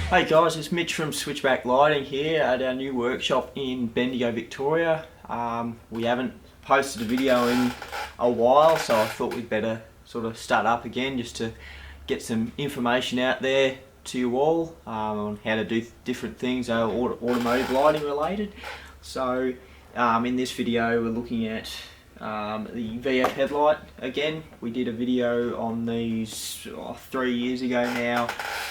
Hey guys, it's Mitch from Switchback Lighting here at our new workshop in Bendigo, Victoria. We haven't posted a video in a while, so I thought we'd better sort of start up again just to get some information out there to you all on how to do different things automotive lighting related. So in this video we're looking at the VF headlight again. We did a video on these 3 years ago now.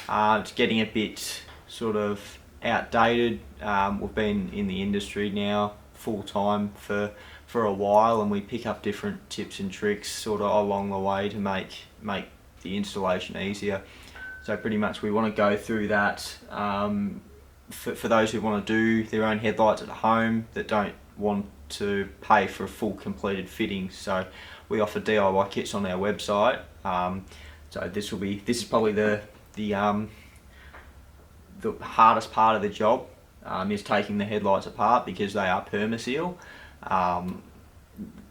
It's getting a bit sort of outdated. We've been in the industry now full time for a while, and we pick up different tips and tricks sort of along the way to make the installation easier. So pretty much we want to go through that for those who want to do their own headlights at home that don't want to pay for a full completed fitting. So we offer DIY kits on our website. So this is probably the hardest part of the job, is taking the headlights apart because they are permaseal.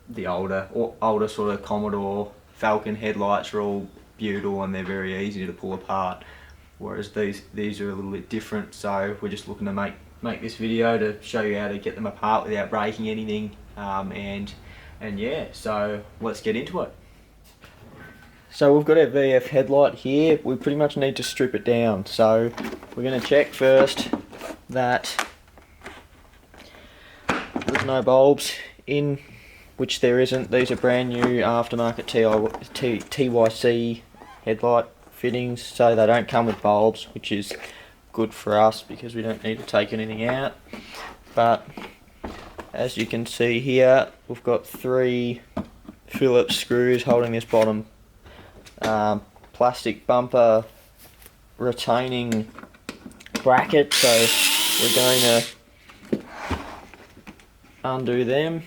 The older sort of Commodore Falcon headlights are all beautiful and they're very easy to pull apart, whereas these are a little bit different. So we're just looking to make this video to show you how to get them apart without breaking anything, and yeah, so let's get into it. So we've got our VF headlight here. We pretty much need to strip it down. So we're going to check first that there's no bulbs in, which there isn't. These are brand new aftermarket TYC headlight fittings, so they don't come with bulbs, which is good for us because we don't need to take anything out. But as you can see here, we've got 3 Phillips screws holding this bottom plastic bumper retaining bracket, so we're going to undo them.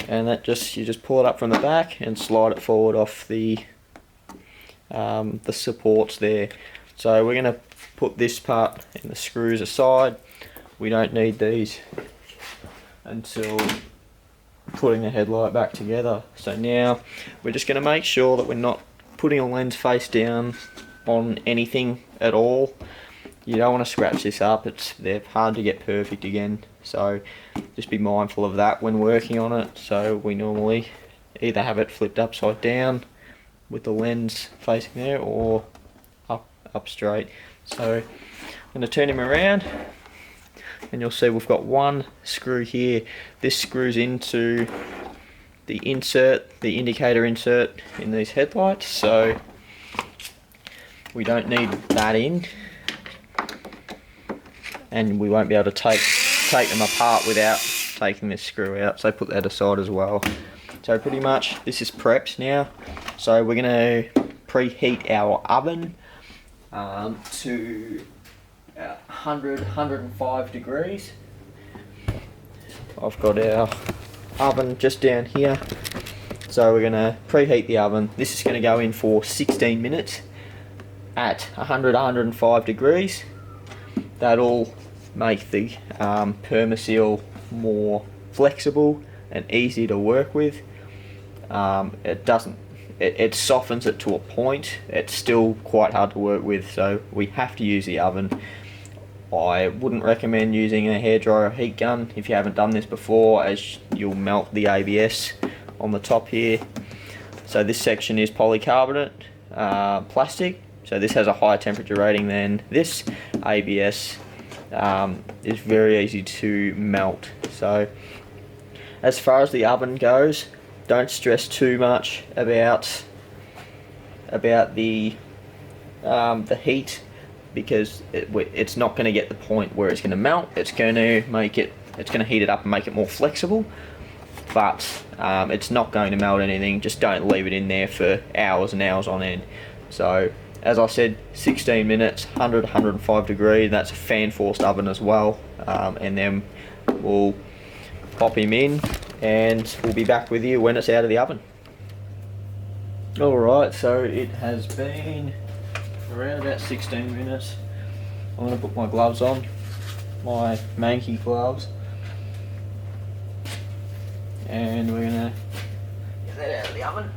And that you just pull it up from the back and slide it forward off the supports there. So we're going to put this part and the screws aside. We don't need these until putting the headlight back together. So now we're just going to make sure that we're not putting a lens face down on anything at all. You don't want to scratch this up. They're hard to get perfect again, so just be mindful of that when working on it. So we normally either have it flipped upside down with the lens facing there, or up straight. So I'm going to turn him around and you'll see we've got one screw here. This screws into the indicator insert in these headlights, so we don't need that in, and we won't be able to take them apart without taking this screw out, so put that aside as well. So pretty much this is prepped now. So we're going to preheat our oven to 105 degrees. I've got our oven just down here, so we're going to preheat the oven. This is going to go in for 16 minutes at 105 degrees. That'll make the permaseal more flexible and easy to work with. It softens it to a point. It's still quite hard to work with, so we have to use the oven. I wouldn't recommend using a hairdryer or heat gun if you haven't done this before, as you'll melt the ABS on the top here. So this section is polycarbonate plastic, so this has a higher temperature rating than this. ABS is very easy to melt. So as far as the oven goes, don't stress too much about the heat, because it's not going to get the point where it's going to melt. It's going to heat it up and make it more flexible, but it's not going to melt anything. Just don't leave it in there for hours and hours on end. So as I said, 16 minutes, 105 degrees. That's a fan forced oven as well, and then we'll pop him in and we'll be back with you when it's out of the oven. Alright, so it has been around about 16 minutes. I'm going to put my gloves on, my Mankey gloves, and we're gonna get that out of the oven.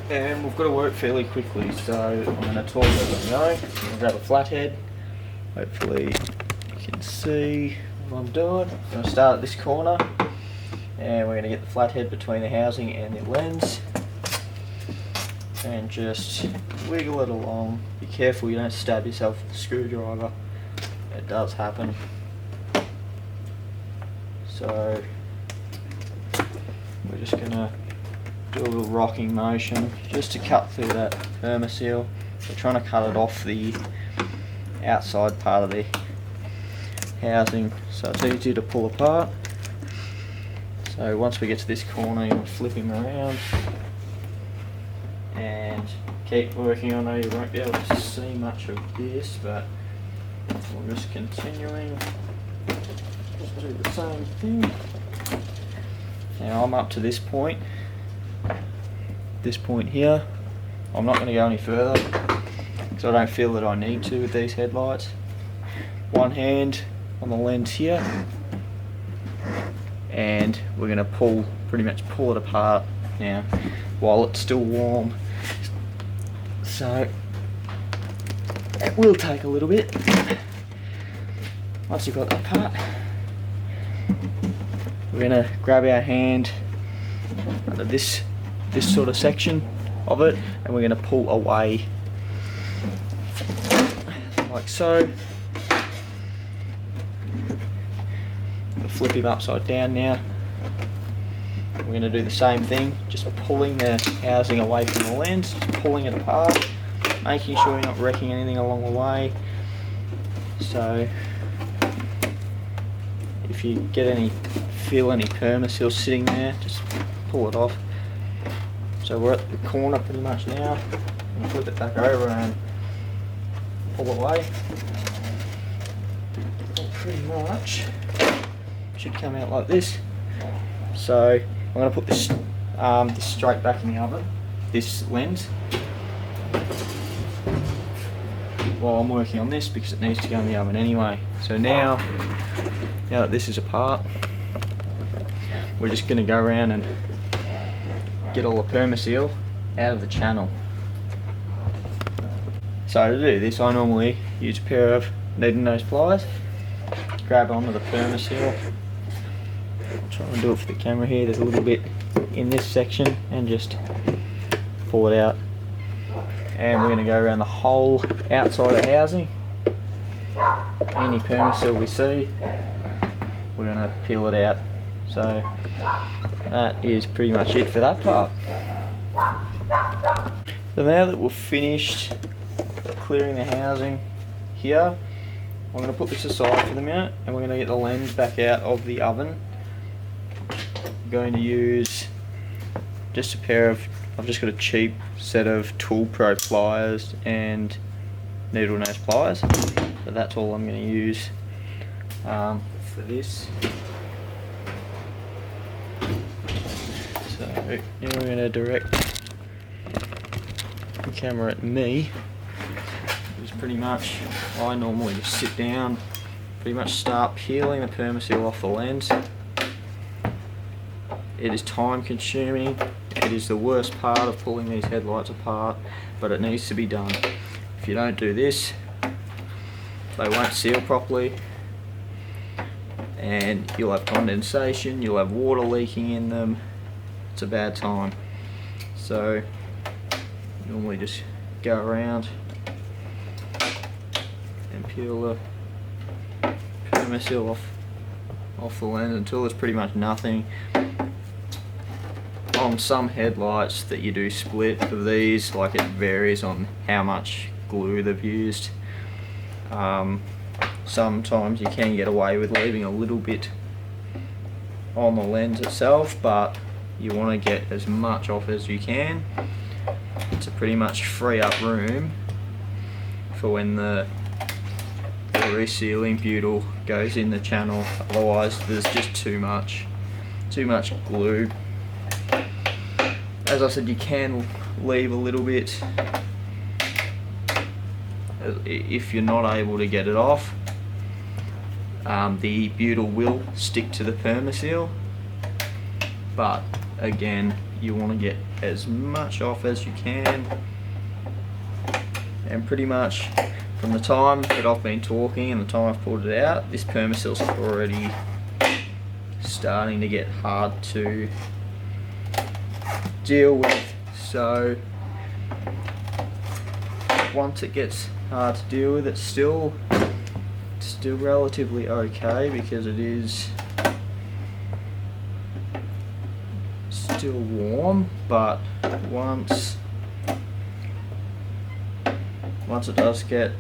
And we've got to work fairly quickly, so I'm going to torque as I'm going. I'm going to grab a flathead. Hopefully you can see what I'm doing. I'm going to start at this corner, and we're going to get the flathead between the housing and the lens, and just wiggle it along. Be careful you don't stab yourself with the screwdriver. It does happen. So we're just going to do a little rocking motion just to cut through that permaseal. We're trying to cut it off the outside part of the housing, so it's easy to pull apart. So once we get to this corner, you'll flip him around and keep working. I know you won't be able to see much of this, but we're just continuing to do the same thing. Now I'm up to this point here. I'm not going to go any further because I don't feel that I need to with these headlights. One hand on the lens here, and we're going to pretty much pull it apart now while it's still warm. So it will take a little bit. Once you've got that part, we're going to grab our hand under this sort of section of it, and we're going to pull away like so. We'll flip him upside down now. We're going to do the same thing, just pulling the housing away from the lens, just pulling it apart, making sure you're not wrecking anything along the way. So if you feel any permaseal sitting there, just pull it off. So we're at the corner pretty much now. We'll flip it back over and pull away. Pretty much should come out like this. So I'm going to put this straight back in the oven, this lens, while I'm working on this, because it needs to go in the oven anyway. So now that this is apart, we're just going to go around and get all the permaseal out of the channel. So to do this, I normally use a pair of needle nose pliers, grab onto the permaseal. I'll try and do it for the camera here. There's a little bit in this section, and just pull it out. And we're going to go around the whole outside of the housing. Any permaseal we see, we're going to peel it out. So that is pretty much it for that part. So now that we've finished clearing the housing here, I'm going to put this aside for the minute, and we're going to get the lens back out of the oven. I'm going to use just a pair of, I've just got a cheap set of Tool Pro pliers and needle nose pliers. So that's all I'm going to use for this. So now we're going to direct the camera at me. It's pretty much, I normally just sit down, pretty much start peeling the permaseal off the lens. It is time consuming. It is the worst part of pulling these headlights apart, but it needs to be done. If you don't do this, they won't seal properly, and you'll have condensation, you'll have water leaking in them. It's a bad time. So normally just go around and peel the permaseal off the lens until there's pretty much nothing. On some headlights that you do split of these, like, it varies on how much glue they've used. Sometimes you can get away with leaving a little bit on the lens itself, but you want to get as much off as you can to pretty much free up room for when the resealing butyl goes in the channel. Otherwise there's just too much glue. As I said, you can leave a little bit if you're not able to get it off. the butyl will stick to the permaseal, but again, you want to get as much off as you can. And pretty much from the time that I've been talking and the time I've pulled it out, this permaseal's already starting to get hard to deal with. So once it gets hard to deal with, it's still relatively okay, because it is still warm, but once it does get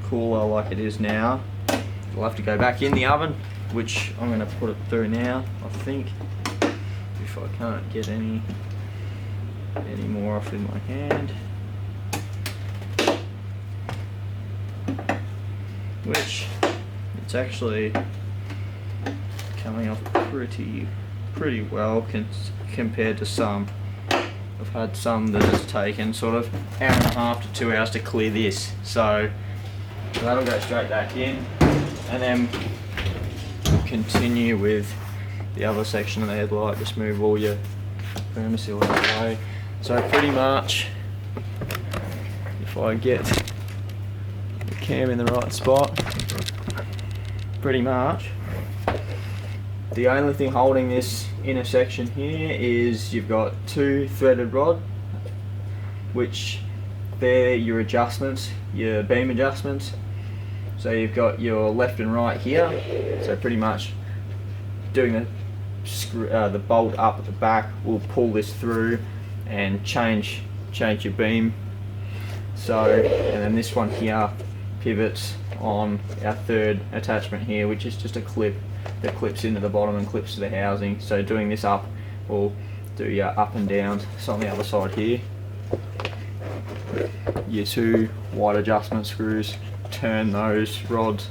cooler like it is now, we'll have to go back in the oven, which I'm going to put it through now, I think, if I can't get any more off in my hand, which it's actually coming off pretty well compared to some. I've had some that has taken sort of 1.5 to 2 hours to clear this, so that'll go straight back in, and then continue with the other section of the headlight. Just move all your permaseal out of the way. So pretty much, if I get the cam in the right spot, pretty much the only thing holding this inner section here is you've got 2 threaded rod, which they're your adjustments, your beam adjustments. So you've got your left and right here, so pretty much doing the bolt up at the back will pull this through and change your beam. So, and then this one here pivots on our third attachment here, which is just a clip that clips into the bottom and clips to the housing. So doing this up will do your up and downs. So on the other side here, your 2 wide adjustment screws turn those rods.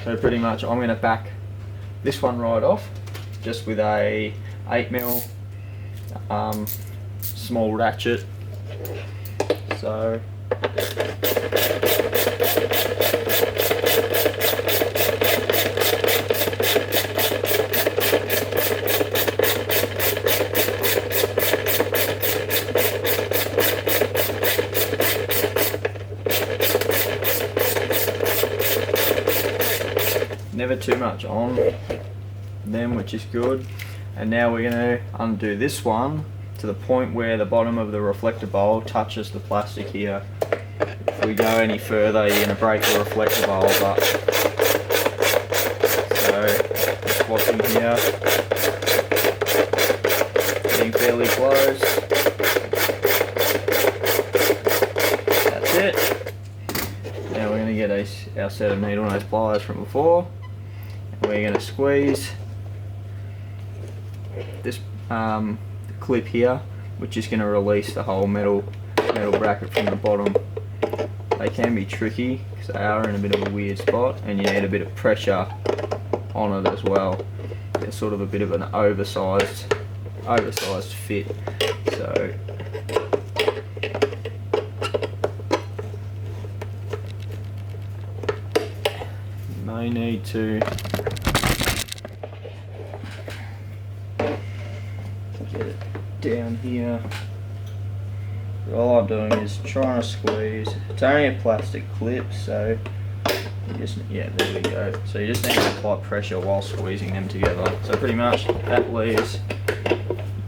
So pretty much I'm going to back this one right off just with a 8mm small ratchet. So never too much on them, which is good. And now we're going to undo this one to the point where the bottom of the reflector bowl touches the plastic here. If we go any further, you're going to break the reflector bowl up. So just watching here, getting fairly close. That's it. Now we're going to get our set of needle nose pliers from before. We're going to squeeze this clip here, which is going to release the whole metal bracket from the bottom. They can be tricky because they are in a bit of a weird spot, and you need a bit of pressure on it as well. They're sort of a bit of an oversized fit. So you may need to get it down here. All I'm doing is trying to squeeze. It's only a plastic clip, so you just, yeah, there we go. So you just need to apply pressure while squeezing them together. So pretty much that leaves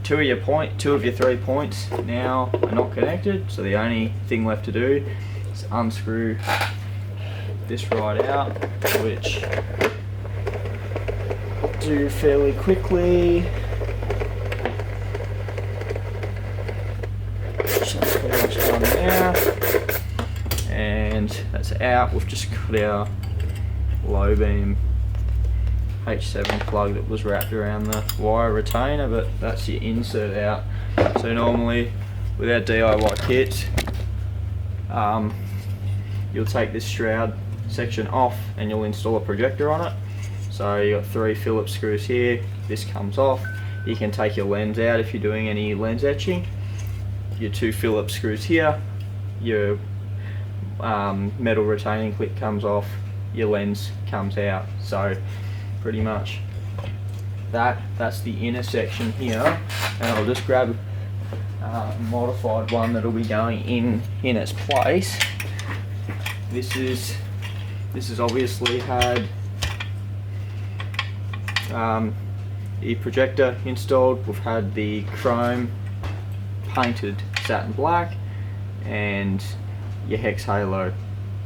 two of your 3 points now are not connected. So the only thing left to do is unscrew this right out, which I'll do fairly quickly. Now, and that's out. We've just got our low beam H7 plug that was wrapped around the wire retainer, but that's your insert out. So normally with our DIY kits, you'll take this shroud section off and you'll install a projector on it. So you've got 3 Phillips screws here. This comes off. You can take your lens out if you're doing any lens etching. Your 2 Phillips screws here, your metal retaining clip comes off, your lens comes out. So pretty much that's the inner section here, and I'll just grab a modified one that'll be going in its place. This has obviously had the projector installed. We've had the chrome painted satin black, and your hex halo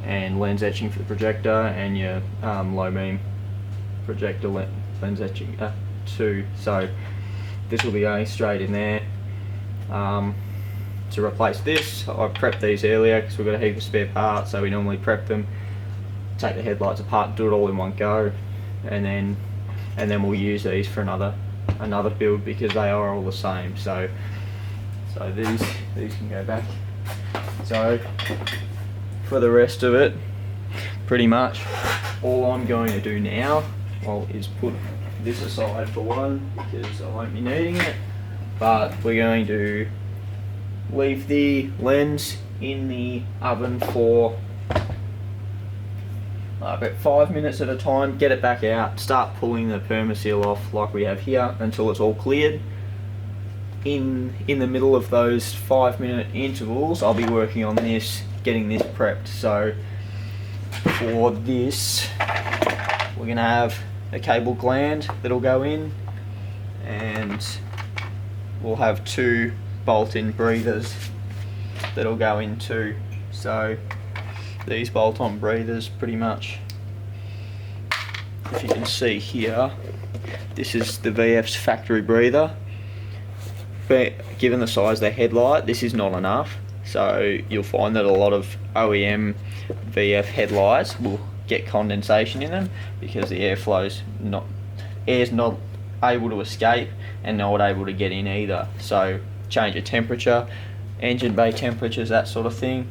and lens etching for the projector, and your low beam projector lens etching too. So this will be going straight in there. To replace this, I prepped these earlier because we've got a heap of spare parts, so we normally prep them, take the headlights apart, do it all in one go, and then we'll use these for another build because they are all the same. So these can go back. So for the rest of it, pretty much all I'm going to do now, well, is put this aside for one because I won't be needing it, but we're going to leave the lens in the oven for about 5 minutes at a time, get it back out, start pulling the permaseal off like we have here until it's all cleared. In the middle of those 5-minute intervals, I'll be working on this, getting this prepped. So for this, we're going to have a cable gland that'll go in, and we'll have 2 bolt-in breathers that'll go in too. So these bolt-on breathers, pretty much, if you can see here, this is the VF's factory breather, but given the size of the headlight, this is not enough. So you'll find that a lot of OEM VF headlights will get condensation in them because the air's not able to escape and not able to get in either. So change of temperature, engine bay temperatures, that sort of thing,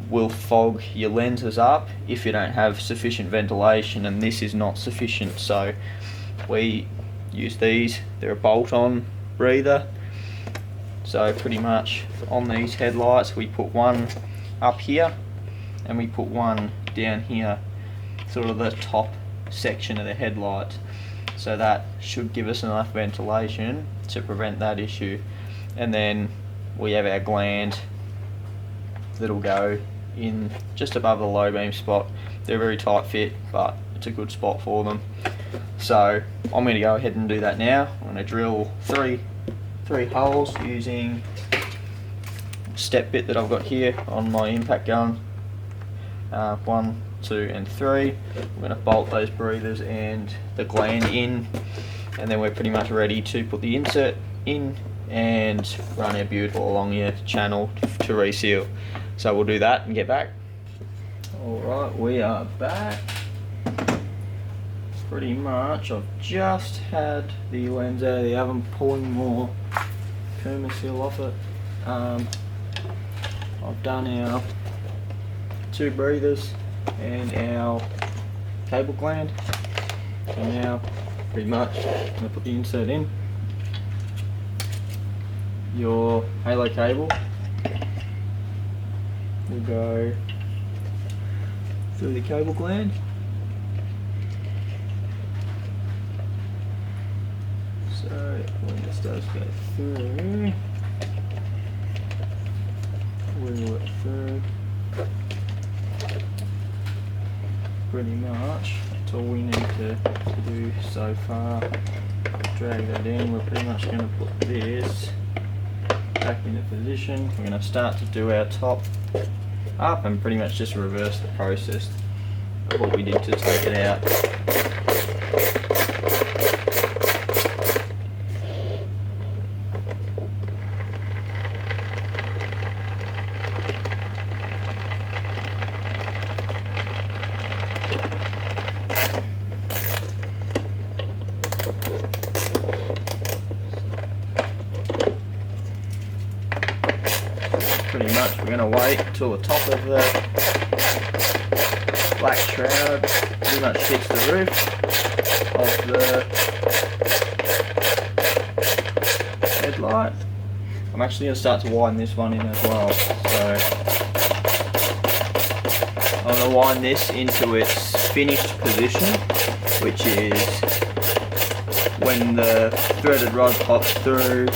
will fog your lenses up if you don't have sufficient ventilation, and this is not sufficient. So we use these, they're a bolt-on breather. So pretty much on these headlights we put one up here and we put one down here, sort of the top section of the headlight. So that should give us enough ventilation to prevent that issue. And then we have our gland that'll go in just above the low beam spot. They're very tight fit, but it's a good spot for them. So I'm going to go ahead and do that now. I'm going to drill three holes using a step bit that I've got here on my impact gun. 1, 2 and 3. We're going to bolt those breathers and the gland in, and then we're pretty much ready to put the insert in and run our butte along your channel to reseal. So we'll do that and get back. Alright, we are back. Pretty much I've just had the lens out of the oven, pulling more permaseal off it. I've done our 2 breathers and our cable gland. So now pretty much I'm going to put the insert in. Your halo cable will go through the cable gland. So when this does go through, wiggle it through. Pretty much that's all we need to do so far. Drag that in. We're pretty much going to put this back into position. We're going to start to do our top up and pretty much just reverse the process of what we did to take it out. Pretty much we're going to wait till the top of the black shroud pretty much hits the roof of the headlight. I'm actually going to start to widen this one in as well. So I'm going to wind this into its finished position, which is when the threaded rod pops through.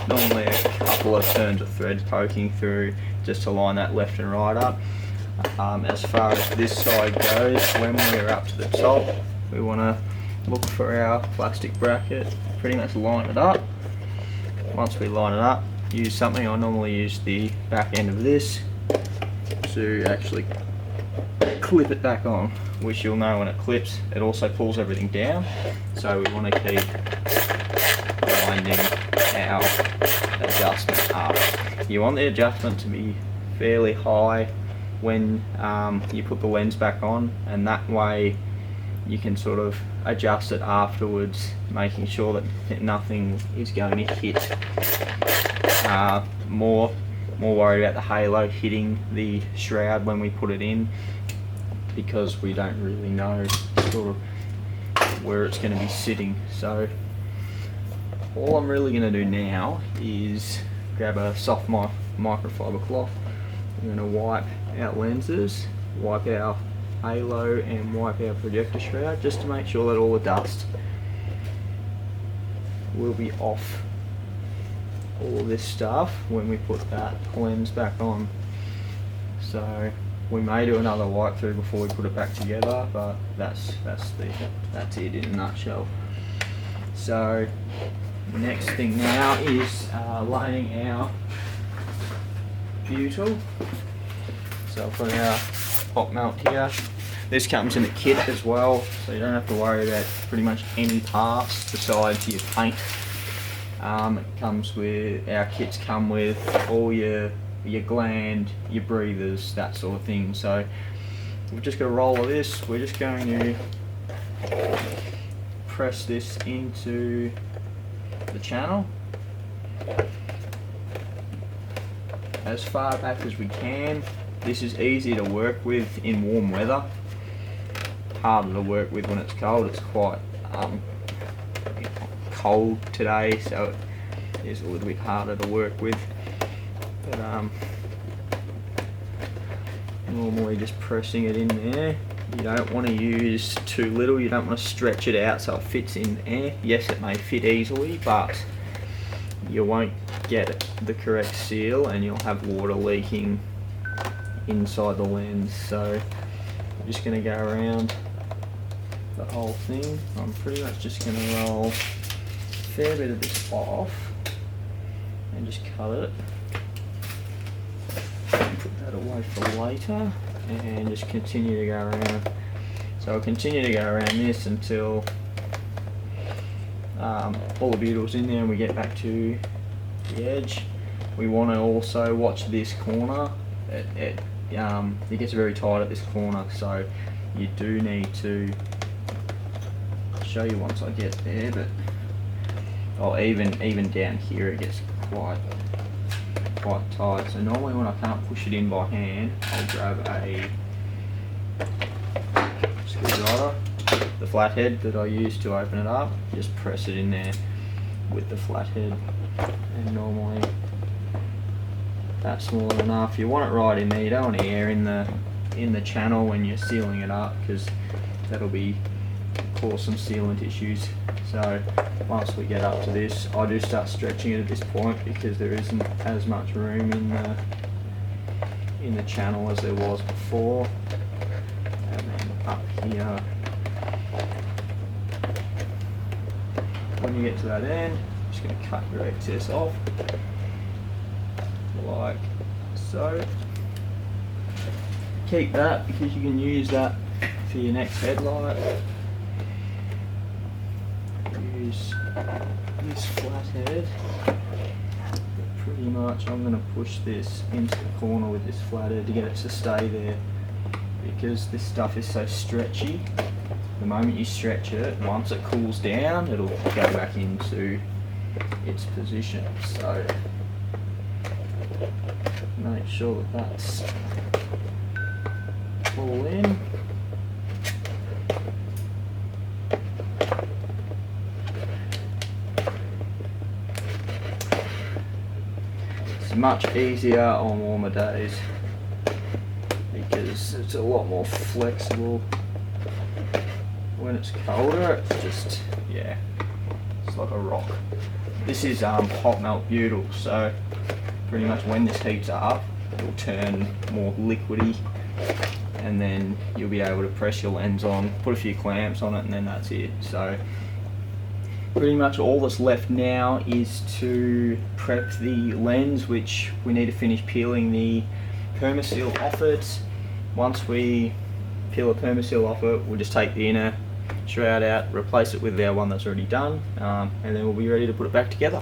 Normally a couple of turns of thread poking through just to line that left and right up. As far as this side goes, when we're up to the top, we want to look for our plastic bracket, pretty much line it up. Once we line it up, use something. I normally use the back end of this to actually clip it back on, which you'll know when it clips, it also pulls everything down. So we want to keep winding our adjustment up. You want the adjustment to be fairly high when you put the lens back on, and that way you can sort of adjust it afterwards, making sure that nothing is going to hit. More worried about the halo hitting the shroud when we put it in, because we don't really know sort of where it's going to be sitting. So all I'm really going to do now is grab a soft microfiber cloth. I'm going to wipe our lenses, wipe our halo and wipe our projector shroud, just to make sure that all the dust will be off all this stuff when we put that lens back on. So we may do another wipe through before we put it back together, but that's it in a nutshell. So the next thing now is laying our butyl. So I've got our hot melt here. This comes in a kit as well, so you don't have to worry about pretty much any parts besides your paint. It comes with, our kits come with all your gland, your breathers, that sort of thing. So we've just got a roll of this. We're just going to press this into the channel as far back as we can. This is easy to work with in warm weather, harder to work with when it's cold. It's quite cold today, so it is a little bit harder to work with. But normally just pressing it in there. You don't want to use too little, you don't want to stretch it out so it fits in there. Yes, it may fit easily, but you won't get the correct seal and you'll have water leaking inside the lens. So I'm just going to go around the whole thing. I'm pretty much just going to roll a fair bit of this off and just cut it. Put that away for later and just continue to go around. So I'll continue to go around this until all the butyl's in there and we get back to the edge. We want to also watch this corner. It gets very tight at this corner, so you do need to, I'll show you once I get there, but even down here it gets quite tight. So normally when I can't push it in by hand, I'll grab a screwdriver, the flathead that I use to open it up, just press it in there with the flathead, and normally that's more than enough. You want it right in there, you don't want air in the channel when you're sealing it up, because that'll cause some sealant issues. So once we get up to this, I do start stretching it at this point because there isn't as much room in the channel as there was before. And then up here, when you get to that end, I'm just going to cut your excess off like so. Keep that because you can use that for your next headlight. Use this flathead. Pretty much I'm going to push this into the corner with this flathead to get it to stay there, because this stuff is so stretchy. The moment you stretch it, once it cools down, it'll go back into its position. So make sure that that's all in. It's much easier on warmer days because it's a lot more flexible when it's colder, it's just, yeah, it's like a rock. This is hot melt butyl, so pretty much when this heats up, it'll turn more liquidy, and then you'll be able to press your lens on, put a few clamps on it, and then that's it. So pretty much all that's left now is to prep the lens, which we need to finish peeling the permaseal off it. Once we peel the permaseal off it, we'll just take the inner shroud out, replace it with our one that's already done, and then we'll be ready to put it back together.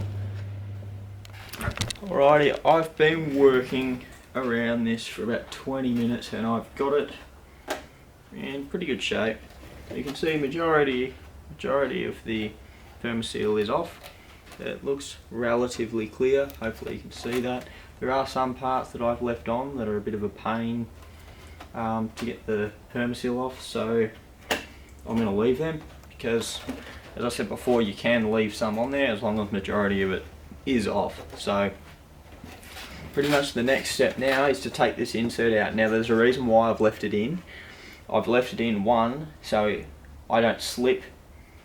Alrighty, I've been working around this for about 20 minutes and I've got it in pretty good shape. You can see majority of the permaseal is off. It looks relatively clear, hopefully you can see that. There are some parts that I've left on that are a bit of a pain to get the permaseal off, so I'm going to leave them because, as I said before, you can leave some on there as long as majority of it is off. So pretty much the next step now is to take this insert out. Now there's a reason why I've left it in. I've left it in, one, so I don't slip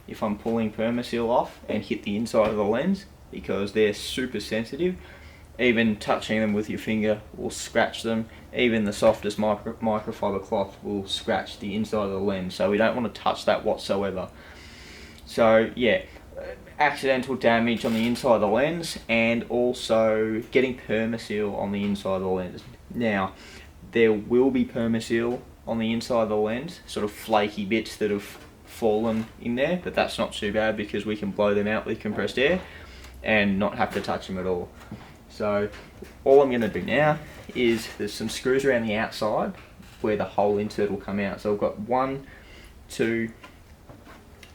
if I'm pulling permaseal off and hit the inside of the lens, because they're super sensitive. Even touching them with your finger will scratch them. Even the softest microfiber cloth will scratch the inside of the lens, so we don't want to touch that whatsoever. So yeah, accidental damage on the inside of the lens, and also getting permaseal on the inside of the lens. Now, there will be permaseal on the inside of the lens, sort of flaky bits that have fallen in there, but that's not too bad because we can blow them out with compressed air and not have to touch them at all. So all I'm going to do now is, there's some screws around the outside where the whole insert will come out. So I've got 1, 2,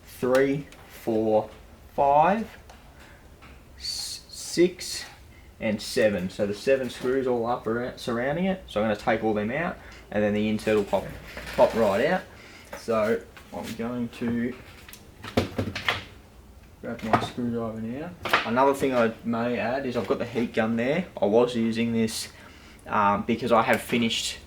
3, 4, 5, 6 and 7. So the 7 screws all up around, surrounding it. So I'm going to take all them out and then the insert will pop right out. So I'm going to grab my screwdriver now. Another thing I may add is I've got the heat gun there. I was using this because I have finished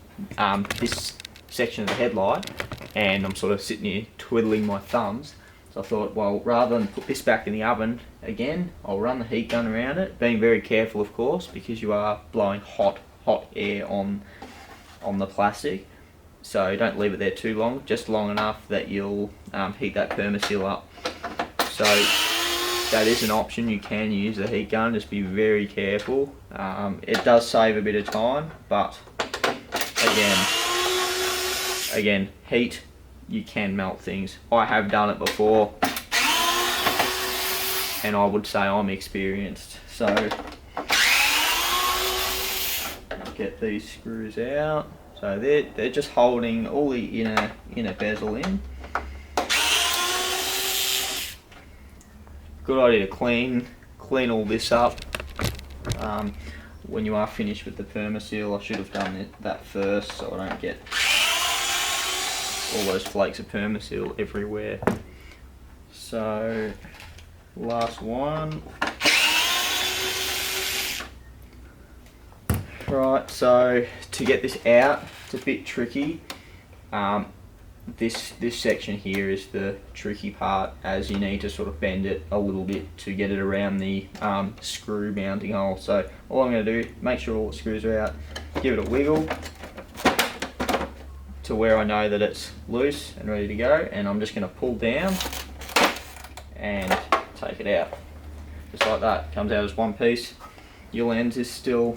this section of the headlight and I'm sort of sitting here twiddling my thumbs. So I thought, well, rather than put this back in the oven again, I'll run the heat gun around it, being very careful of course, because you are blowing hot air on the plastic. So don't leave it there too long, just long enough that you'll heat that permaseal up. So that is an option, you can use the heat gun, just be very careful. It does save a bit of time, but again, heat, you can melt things. I have done it before and I would say I'm experienced. So get these screws out. So they're just holding all the inner bezel in. Good idea to clean all this up when you are finished with the permaseal. I should have done that first so I don't get all those flakes of permaseal everywhere. So last one. Right, so to get this out, it's a bit tricky. This section here is the tricky part, as you need to sort of bend it a little bit to get it around the screw mounting hole. So all I'm going to do, make sure all the screws are out, give it a wiggle to where I know that it's loose and ready to go, and I'm just going to pull down and take it out. Just like that, comes out as one piece. Your lens is still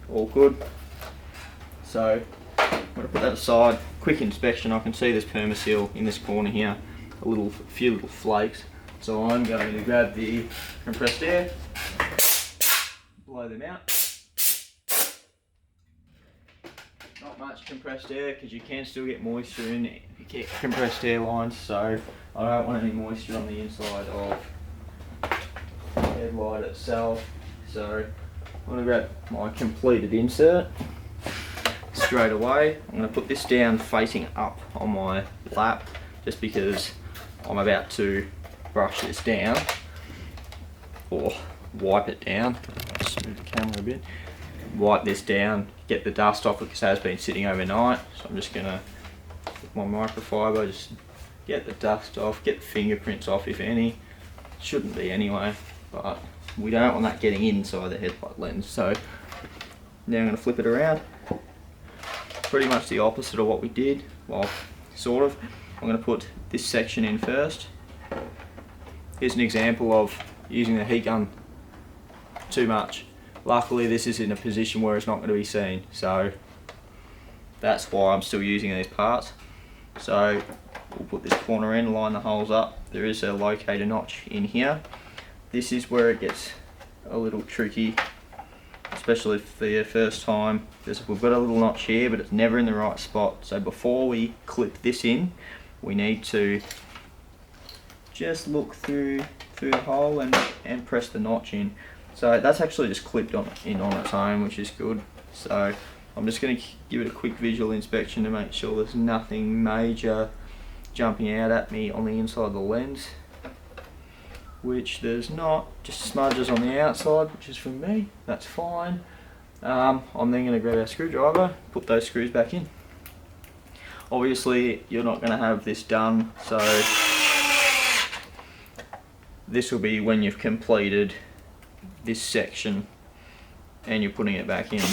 all good. So I'm going to put that aside. Quick inspection, I can see there's permaseal in this corner here, few little flakes. So I'm going to grab the compressed air, blow them out. Not much compressed air because you can still get moisture in it if you get compressed air lines, so I don't want any moisture on the inside of the headlight itself. So I'm going to grab my completed insert straight away. I'm going to put this down facing up on my lap just because I'm about to brush this down or wipe it down. Just move the camera a bit. Wipe this down, get the dust off it because it has been sitting overnight. So I'm just going to, with my microfiber, just get the dust off, get the fingerprints off if any. Shouldn't be anyway, but we don't want that getting inside the headlight lens. So now I'm going to flip it around. Pretty much the opposite of what we did, well, sort of. I'm going to put this section in first. Here's an example of using the heat gun too much. Luckily this is in a position where it's not going to be seen, so that's why I'm still using these parts. So we'll put this corner in, line the holes up. There is a locator notch in here. This is where it gets a little tricky, especially for the first time. We've got a little notch here, but it's never in the right spot. So before we clip this in, we need to just look through the hole and press the notch in. So that's actually just clipped in on its own, which is good. So I'm just going to give it a quick visual inspection to make sure there's nothing major jumping out at me on the inside of the lens, which there's not, just smudges on the outside, which is from me, that's fine. I'm then going to grab our screwdriver, put those screws back in. Obviously you're not going to have this done, so this will be when you've completed this section and you're putting it back in.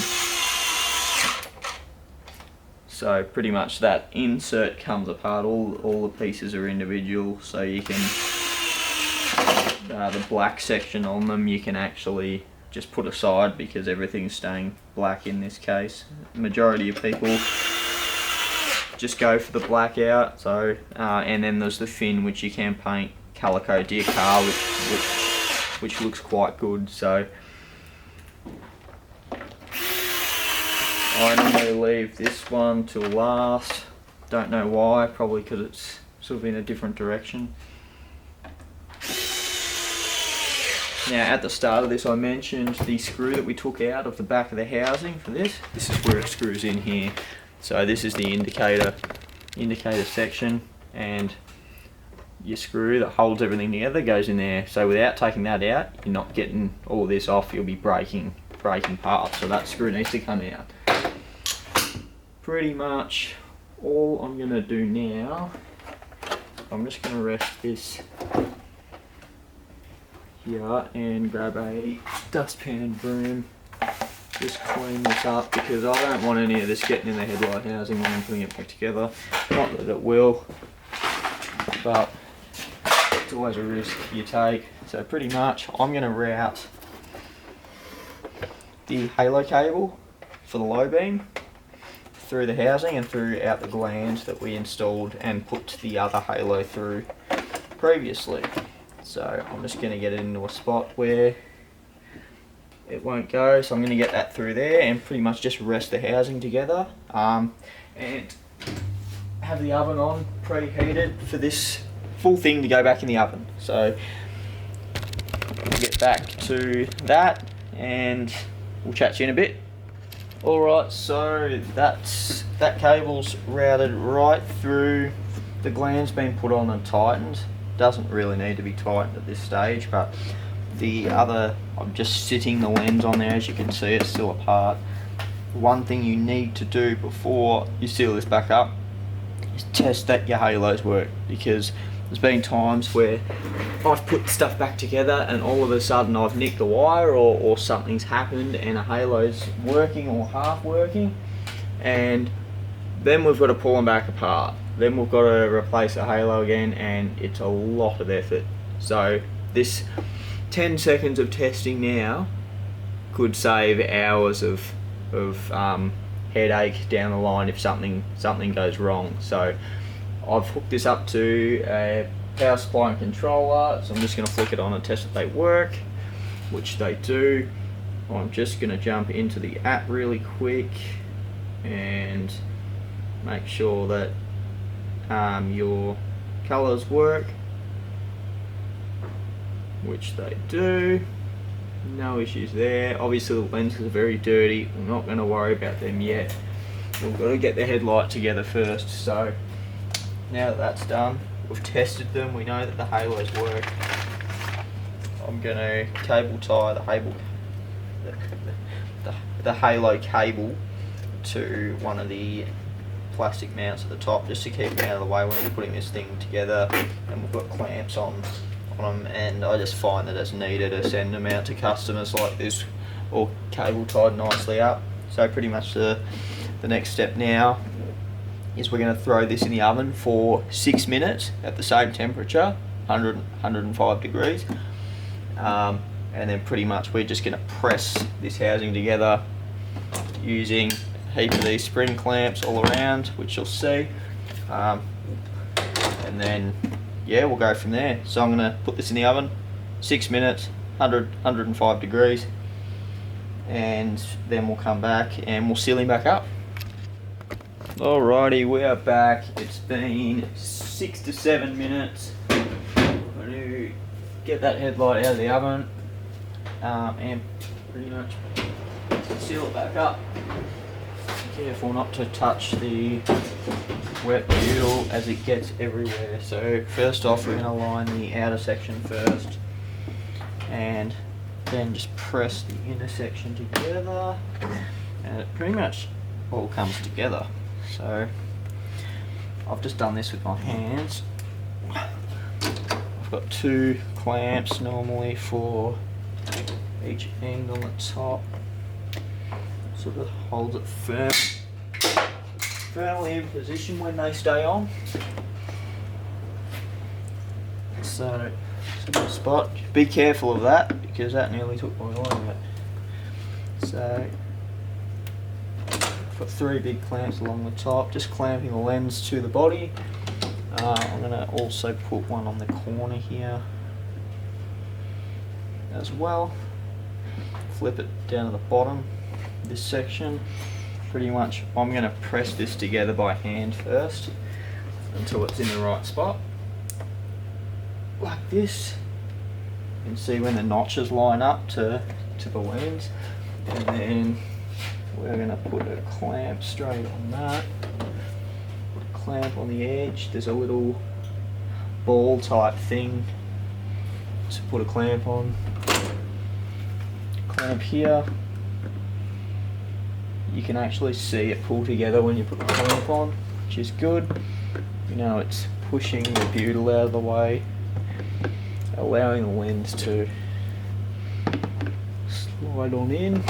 So pretty much that insert comes apart, all the pieces are individual, so you can, the black section on them you can actually just put aside because everything's staying black in this case. Majority of people just go for the blackout, so and then there's the fin which you can paint colour code to your car, which looks quite good. So I normally leave this one till last. Don't know why, probably because it's sort of in a different direction. Now at the start of this I mentioned the screw that we took out of the back of the housing for this. This is where it screws in here. So this is the indicator section, and your screw that holds everything together goes in there. So without taking that out, you're not getting all this off, you'll be breaking parts. So that screw needs to come out. Pretty much all I'm going to do now, I'm just going to rest this here and grab a dustpan and broom, just clean this up because I don't want any of this getting in the headlight housing when I'm putting it back together. Not that it will, but it's always a risk you take. So pretty much I'm going to route the halo cable for the low beam through the housing and through out the gland that we installed and put the other halo through previously. So I'm just going to get it into a spot where it won't go, so I'm going to get that through there and pretty much just rest the housing together, and have the oven on preheated for this full thing to go back in the oven. So we'll get back to that and we'll chat to you in a bit. Alright, so that cable's routed right through, the gland's been put on and tightened. Doesn't really need to be tightened at this stage, but the other, I'm just sitting the lens on there, as you can see it's still apart. One thing you need to do before you seal this back up is test that your halos work, because there's been times where I've put stuff back together and all of a sudden I've nicked the wire or something's happened and a halo's working or half working, and then we've got to pull them back apart. Then we've got to replace the halo again, and it's a lot of effort. So this 10 seconds of testing now could save hours of headache down the line if something goes wrong. So I've hooked this up to a power supply and controller, so I'm just going to flick it on and test that they work, which they do. I'm just going to jump into the app really quick and make sure that your colours work, which they do. No issues there. Obviously the lenses are very dirty, we're not going to worry about them yet. We've got to get the headlight together first. So now that that's done, we've tested them, we know that the halos work. I'm going to cable tie the halo cable to one of the plastic mounts at the top just to keep them out of the way when we're putting this thing together, and we've got clamps on them, and I just find that it's neater to send them out to customers like this, all cable tied nicely up. So pretty much the next step now is we're going to throw this in the oven for 6 minutes at the same temperature, 105 degrees, and then pretty much we're just going to press this housing together using a heap of these spring clamps all around, which you'll see, and then yeah, we'll go from there. So I'm going to put this in the oven 6 minutes, 105 degrees, and then we'll come back and we'll seal him back up. Alrighty, we are back. It's been 6 to 7 minutes. I'm going to get that headlight out of the oven and pretty much seal it back up. Be careful not to touch the wet butyl as it gets everywhere. So first off, we're going to line the outer section first, and then just press the inner section together, and it pretty much all comes together. So I've just done this with my hands. I've got 2 clamps normally for each end on the top, sort of holds it firmly in position when they stay on. So it's a good spot. Be careful of that because that nearly took my eye out. So I've got 3 big clamps along the top, just clamping the lens to the body. I'm going to also put one on the corner here as well. Flip it down to the bottom, this section. Pretty much I'm going to press this together by hand first until it's in the right spot, like this. You can see when the notches line up to the lens, and then we're going to put a clamp straight on that. Put a clamp on the edge. There's a little ball type thing to put a clamp on. Clamp here. You can actually see it pull together when you put the clamp on, which is good. You know, it's pushing the butyl out of the way, allowing the lens to slide on in.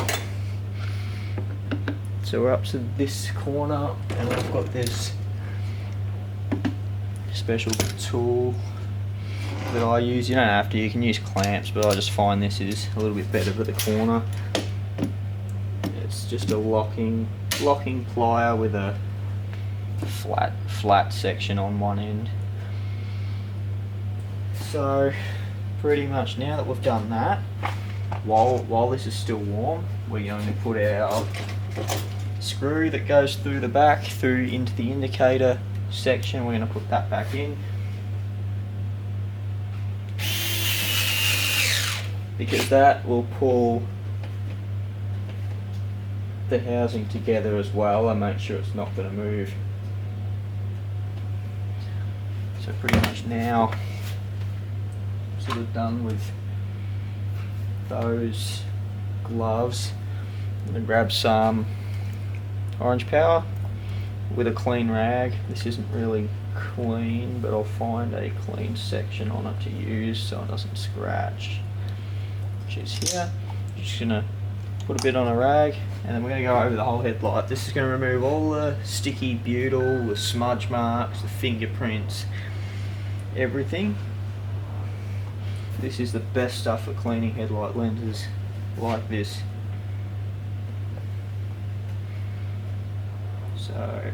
So we're up to this corner, and I've got this special tool that I use. You don't have to, you can use clamps, but I just find this is a little bit better for the corner. It's just a locking plier with a flat section on one end. So pretty much now that we've done that, while this is still warm, we're going to put our screw that goes through the back through into the indicator section. We're going to put that back in, because that will pull the housing together as well and make sure it's not going to move. So pretty much now sort of done with those gloves. I'm going to grab some orange power with a clean rag. This isn't really clean, but I'll find a clean section on it to use so it doesn't scratch, which is here. I'm just going to put a bit on a rag, and then we're going to go over the whole headlight. This is going to remove all the sticky butyl, the smudge marks, the fingerprints, everything. This is the best stuff for cleaning headlight lenses like this. So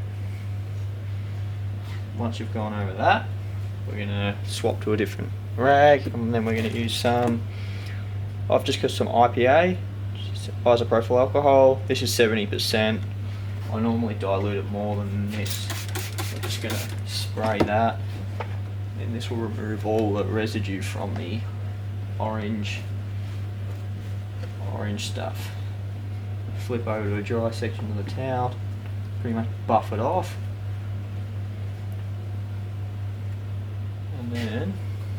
once you've gone over that, we're going to swap to a different rag, and then we're going to use some, I've just got some IPA, isopropyl alcohol. This is 70%. I normally dilute it more than this. I'm just going to spray that, and this will remove all the residue from the orange stuff. Flip over to a dry section of the towel, pretty much buff it off, and then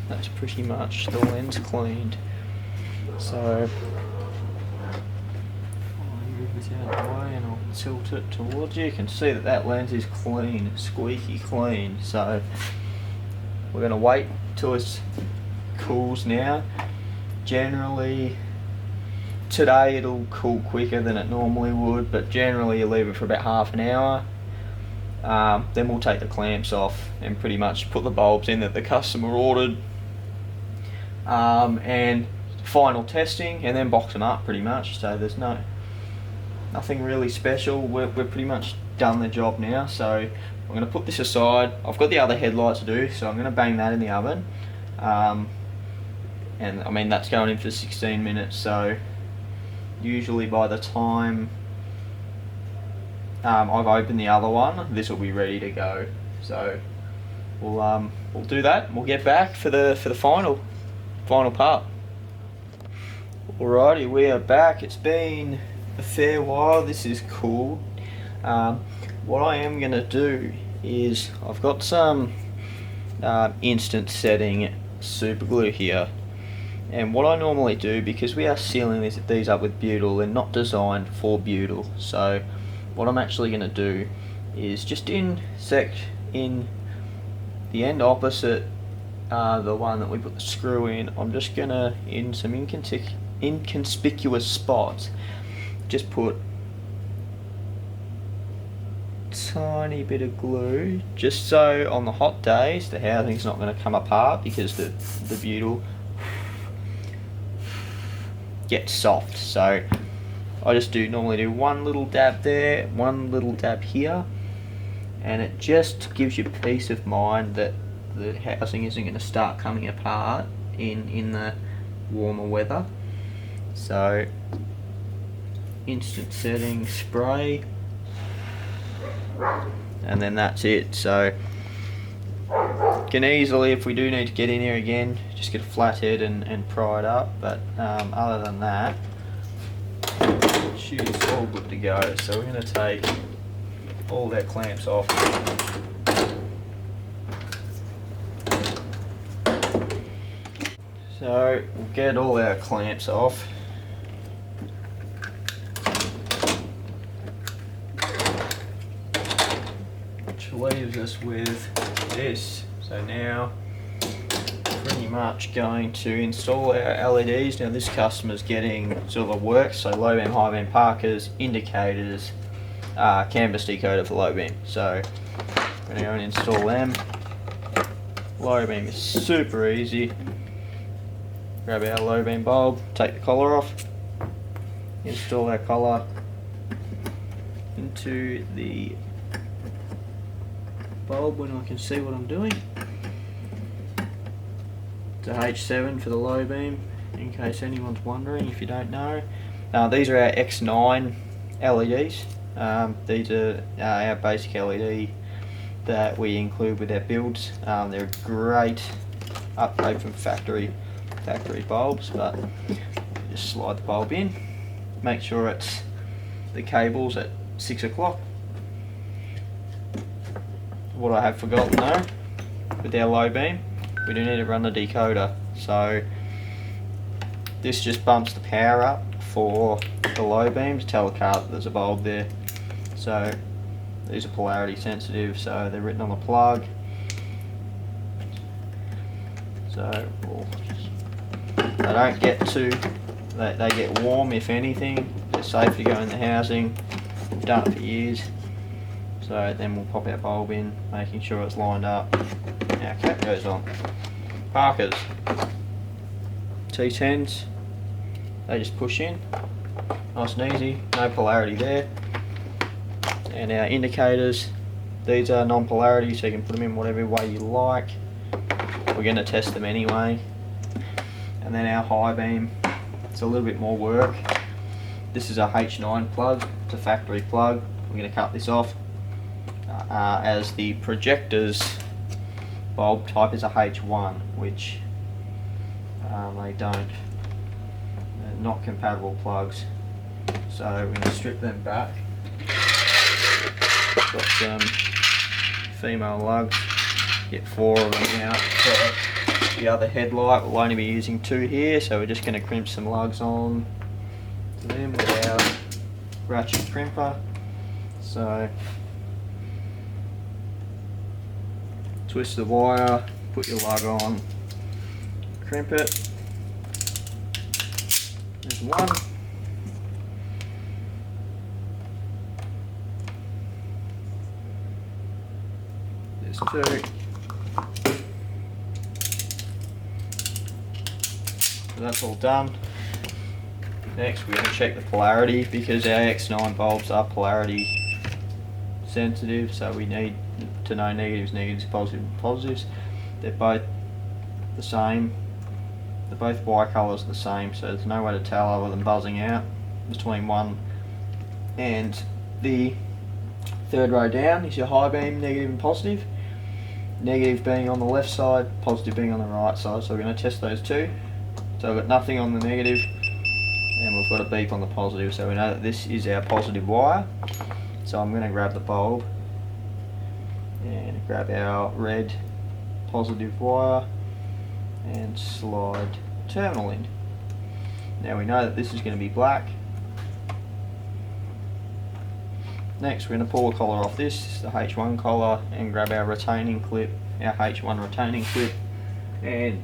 that's pretty much the lens cleaned. So this out of the way and I'll tilt it towards you. You can see that that lens is clean, squeaky clean. So we're going to wait till it cools now. Generally today it'll cool quicker than it normally would, but generally you leave it for about half an hour. Then we'll take the clamps off and pretty much put the bulbs in that the customer ordered, and final testing, and then box them up pretty much. So there's nothing really special. We're pretty much done the job now, so I'm going to put this aside. I've got the other headlight to do, so I'm going to bang that in the oven, and I mean that's going in for 16 minutes, so usually by the time I've opened the other one, this will be ready to go. So we'll do that. We'll get back for the final part. Alrighty, we are back. It's been a fair while. This is cool. What I am gonna do is I've got some instant setting super glue here, and what I normally do, because we are sealing these up with butyl, they're not designed for butyl. So what I'm actually going to do is just insect in the end opposite the one that we put the screw in. I'm just going to, in some inconspicuous spots, just put a tiny bit of glue, just so on the hot days the housing's not going to come apart, because the butyl gets soft. So I just normally do one little dab there, one little dab here, and it just gives you peace of mind that the housing isn't going to start coming apart in the warmer weather. So instant setting spray, and then that's it. So can easily, if we do need to get in here again, just get a flathead and pry it up, but other than that, she's all good to go. So we're going to take all their clamps off. So we'll get all our clamps off. Which leaves us with this. So now pretty much going to install our LEDs. Now this customer's getting sort of a work, so low beam, high beam, parkers, indicators, canvas decoder for low beam. So we're going to go and install them. Low beam is super easy. Grab our low beam bulb, take the collar off, install our collar into the bulb when I can see what I'm doing. It's a H7 for the low beam, in case anyone's wondering if you don't know. These are our X9 LEDs. These are our basic LED that we include with our builds. They're a great upgrade from factory bulbs, but just slide the bulb in, make sure it's the cable's at 6 o'clock. What I have forgotten though, with our low beam, we do need to run the decoder. So this just bumps the power up for the low beam to tell the car that there's a bulb there. So these are polarity sensitive, so they're written on the plug. So they don't get they get warm, if anything. They're safe to go in the housing. We've done it for years. So then we'll pop our bulb in, making sure it's lined up. Our cap goes on. Parkers, T10s, they just push in, nice and easy, no polarity there. And our indicators, these are non-polarity, so you can put them in whatever way you like. We're going to test them anyway. And then our high beam, it's a little bit more work. This is a H9 plug, it's a factory plug. We're going to cut this off, as the projectors bulb type is a H1, which they don't, they're not compatible plugs. So we're going to strip them back. Got some female lugs, get 4 of them out for the other headlight. We'll only be using 2 here, so we're just going to crimp some lugs on to them with our ratchet crimper. So twist the wire, put your lug on, crimp it. There's one. There's two. So that's all done. Next we're going to check the polarity, because our X9 bulbs are polarity sensitive, so we need to know negatives, positives. They're both the same. They're both bi-colours the same, so there's no way to tell other than buzzing out between one and the third row down is your high beam, negative and positive. Negative being on the left side, positive being on the right side, so we're going to test those two. So we've got nothing on the negative and we've got a beep on the positive, so we know that this is our positive wire. So I'm going to grab the bulb and grab our red positive wire and slide terminal in. Now we know that this is going to be black. Next we're going to pull the collar off this, the H1 collar, and grab our retaining clip, our H1 retaining clip, and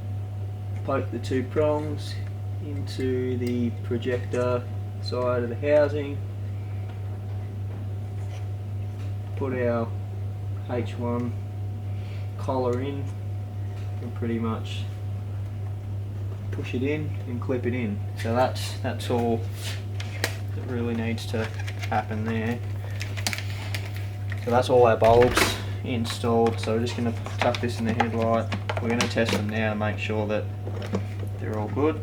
poke the two prongs into the projector side of the housing. Put our H1 collar in and pretty much push it in and clip it in. So that's all that really needs to happen there. So that's all our bulbs installed. So we're just going to tuck this in the headlight. We're going to test them now to make sure that they're all good.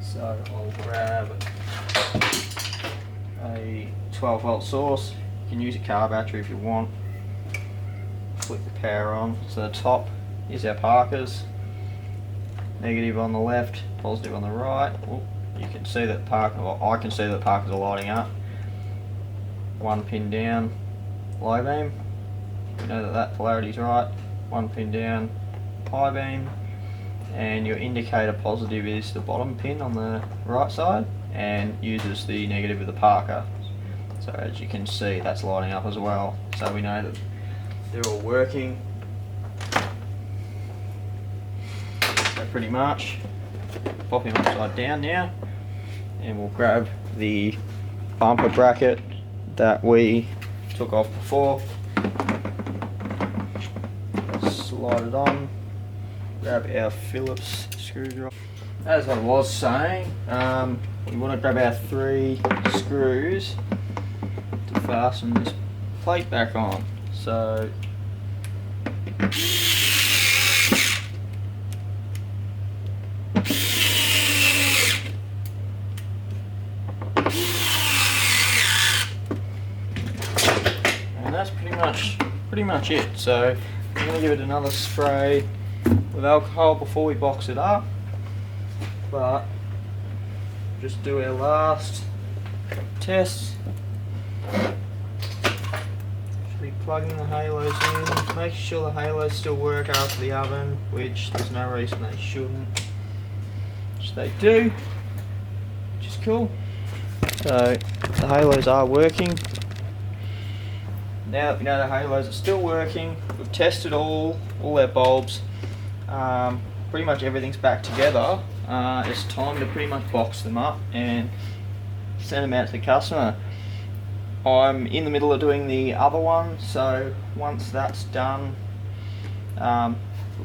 So I'll grab a 12 volt source. You can use a car battery if you want. Flick the power on. So the top is our Parkers. Negative on the left, positive on the right. Oh, you can see that I can see that Parkers are lighting up. One pin down, low beam. You know that that polarity is right. One pin down, high beam. And your indicator positive is the bottom pin on the right side and uses the negative of the Parker. So as you can see, that's lighting up as well. So we know that they're all working. So pretty much pop him upside down now, and we'll grab the bumper bracket that we took off before, slide it on, grab our Phillips screwdriver. As I was saying, we want to grab our 3 screws to fasten this plate back on. So and that's pretty much it. So I'm going to give it another spray with alcohol before we box it up, but just do our last test. Actually plugging the halos in, make sure the halos still work after the oven, which there's no reason they shouldn't, which they do, which is cool. So the halos are working. Now that we know the halos are still working, we've tested all our bulbs, pretty much everything's back together. It's time to pretty much box them up and send them out to the customer. I'm in the middle of doing the other one, so once that's done, will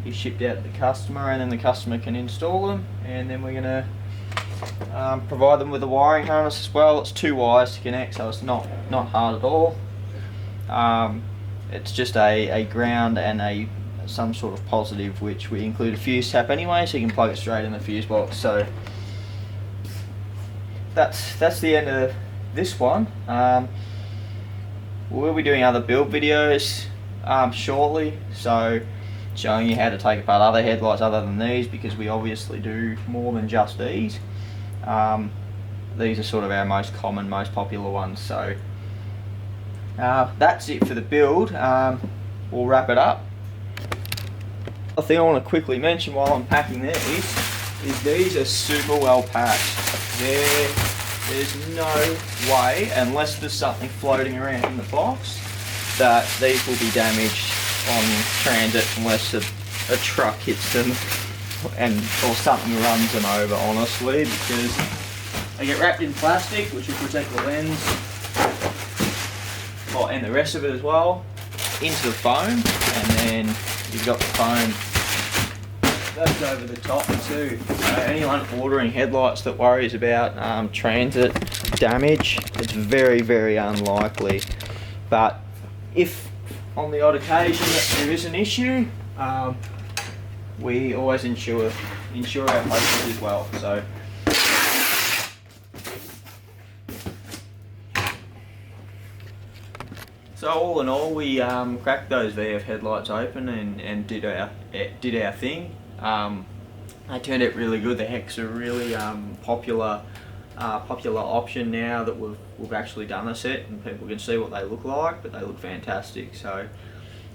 be shipped out to the customer, and then the customer can install them, and then we're going to provide them with a wiring harness as well. It's 2 wires to connect, so it's not hard at all. It's just a ground and some sort of positive, which we include a fuse tap anyway, so you can plug it straight in the fuse box. So that's the end of this one. We'll be doing other build videos shortly, so showing you how to take apart other headlights other than these, because we obviously do more than just these. These are sort of our most common, most popular ones. So that's it for the build. We'll wrap it up. The thing I want to quickly mention while I'm packing these is these are super well packed. There's no way, unless there's something floating around in the box, that these will be damaged on transit unless a truck hits them or something runs them over, honestly, because they get wrapped in plastic, which will protect the lens, and the rest of it as well, into the foam, and then you've got the foam goes over the top too. Anyone ordering headlights that worries about transit damage, it's very, very unlikely. But if on the odd occasion that there is an issue, we always insure our posters as well. So all in all, we cracked those VF headlights open and did our thing. They turned out really good. The Hex are really popular option now that we've actually done a set and people can see what they look like, but they look fantastic. So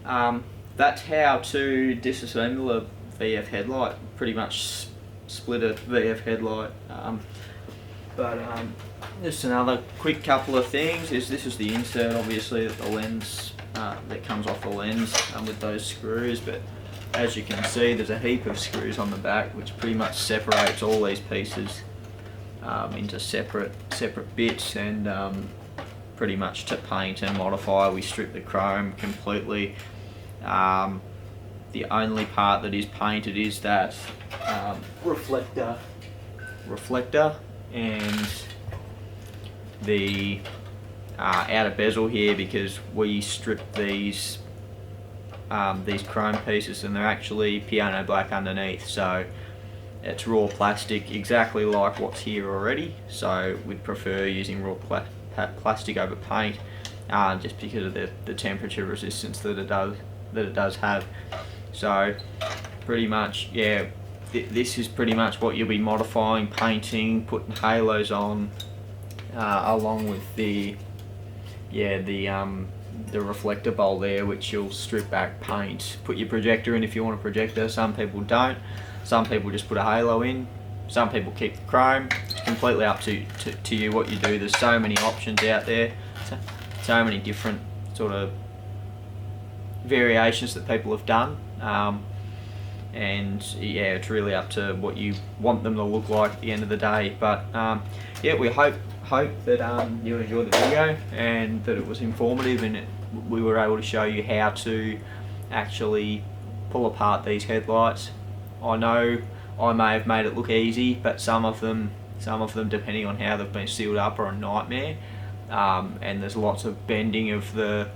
that's how to disassemble a VF headlight. Pretty much split a VF headlight. Just another quick couple of things is this is the insert, obviously, that the lens that comes off the lens with those screws, but as you can see there's a heap of screws on the back which pretty much separates all these pieces into separate bits, and pretty much to paint and modify we strip the chrome completely. The only part that is painted is that reflector and the outer bezel here, because we stripped these chrome pieces and they're actually piano black underneath, so it's raw plastic exactly like what's here already. So we'd prefer using raw plastic over paint, just because of the temperature resistance that it does have. So pretty much, yeah, this is pretty much what you'll be modifying, painting, putting halos on, along with the reflector bowl there, which you'll strip back, paint, put your projector in if you want a projector. Some people don't. Some people just put a halo in. Some people keep the chrome. It's completely up to you what you do. There's so many options out there, so many different sort of variations that people have done, and yeah, it's really up to what you want them to look like at the end of the day. But yeah, we hope that you enjoyed the video and that it was informative, and we were able to show you how to actually pull apart these headlights. I know I may have made it look easy, but some of them depending on how they've been sealed up are a nightmare, and there's lots of bending of the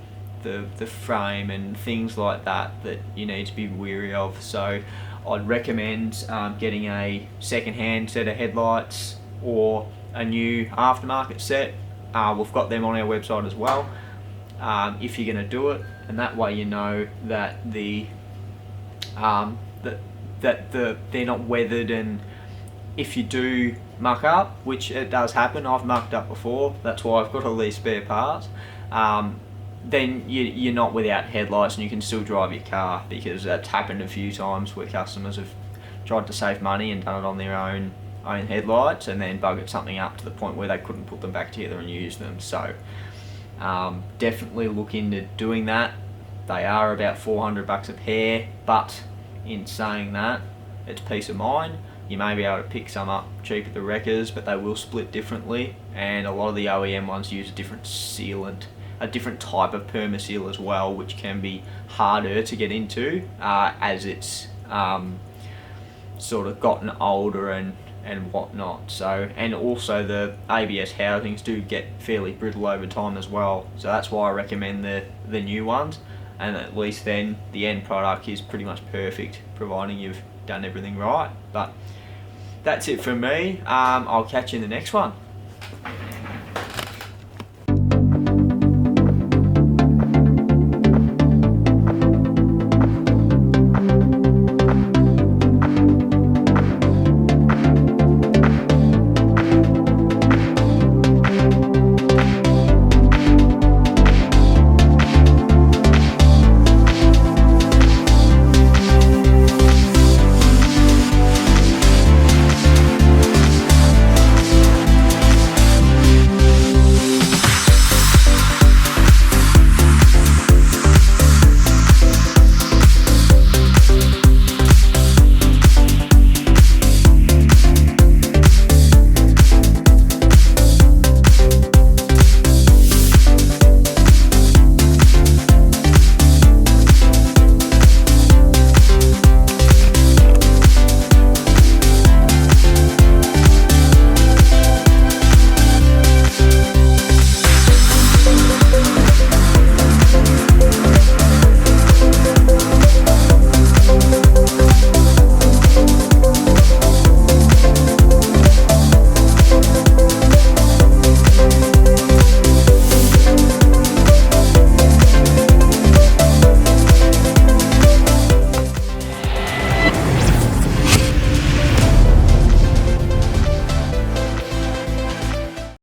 frame and things like that you need to be wary of. So I'd recommend getting a second-hand set of headlights or a new aftermarket set. We've got them on our website as well, if you're going to do it, and that way you know that they're not weathered, and if you do muck up, which it does happen, I've mucked up before, that's why I've got all these spare parts, then you're not without headlights and you can still drive your car, because that's happened a few times where customers have tried to save money and done it on their own headlights and then buggered something up to the point where they couldn't put them back together and use them. So definitely look into doing that. They are about $400 a pair, but in saying that, it's peace of mind. You may be able to pick some up cheap at the wreckers, but they will split differently, and a lot of the OEM ones use a different sealant, a different type of permaseal as well, which can be harder to get into as it's sort of gotten older and whatnot. So, and also the ABS housings do get fairly brittle over time as well, so that's why I recommend the new ones, and at least then the end product is pretty much perfect, providing you've done everything right. But that's it from me. I'll catch you in the next one.